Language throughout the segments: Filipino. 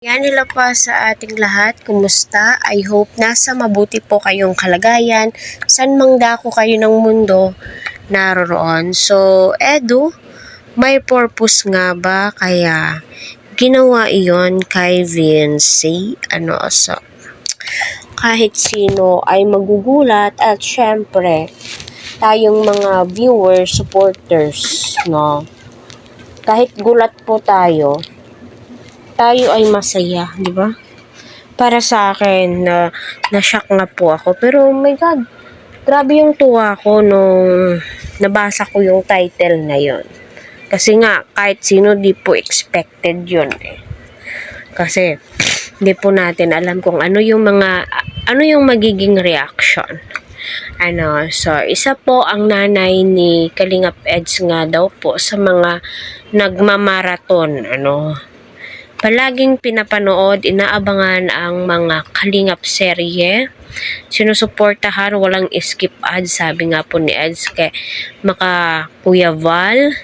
Yan, hello po sa ating lahat. Kumusta? I hope nasa mabuti po kayong kalagayan. San mang dako kayo ng mundo naroroon. So, Edu, may purpose nga ba kaya ginawa iyon kay Vinci? So, kahit sino ay magugulat at syempre, tayong mga viewers, supporters, no? Kahit gulat po tayo ay masaya, di ba? Para sa akin, na-shock nga po ako. Pero, oh my God, grabe yung tuwa ko nung nabasa ko yung title na yon. Kasi nga, kahit sino di po expected yun eh. Kasi, di po natin alam kung ano yung magiging reaction. So, isa po ang nanay ni Kalingap Eds nga daw po sa mga nagmamaraton, palaging pinapanood, inaabangan ang mga Kalingap serye. Sinusuportahan, walang skip ads, sabi nga po ni Eds kay Kuya Val,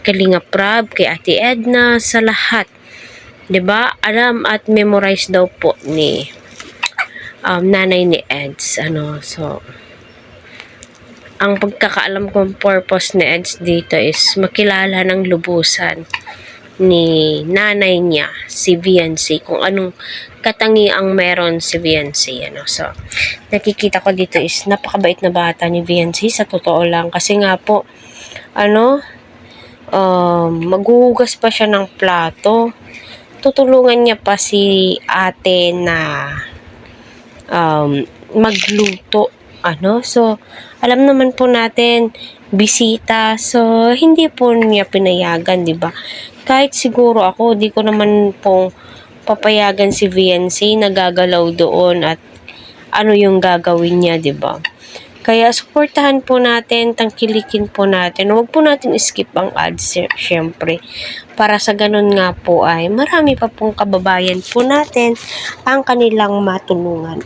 Kalingap Rab, kay Ate Edna, sa lahat. 'Di ba? Alam at memorize daw po ni nanay ni Eds. So, ang pagkakaalam kong purpose ni Eds dito is makilala ng lubusan ni nanay niya, si Viancy, kung anong katangiang meron si Viancy. So, nakikita ko dito is napakabait na bata ni Viancy, sa totoo lang. Kasi nga po, maghuhugas pa siya ng plato. Tutulungan niya pa si ate na magluto. So, alam naman po natin, bisita. So, hindi po niya pinayagan, di ba? Kahit siguro ako, di ko naman pong papayagan si VNC na gagalaw doon at ano yung gagawin niya, di ba? Kaya suportahan po natin, tangkilikin po natin. Huwag po natin skip ang ads, syempre. Para sa ganun nga po ay marami pa pong kababayan po natin ang kanilang matulungan.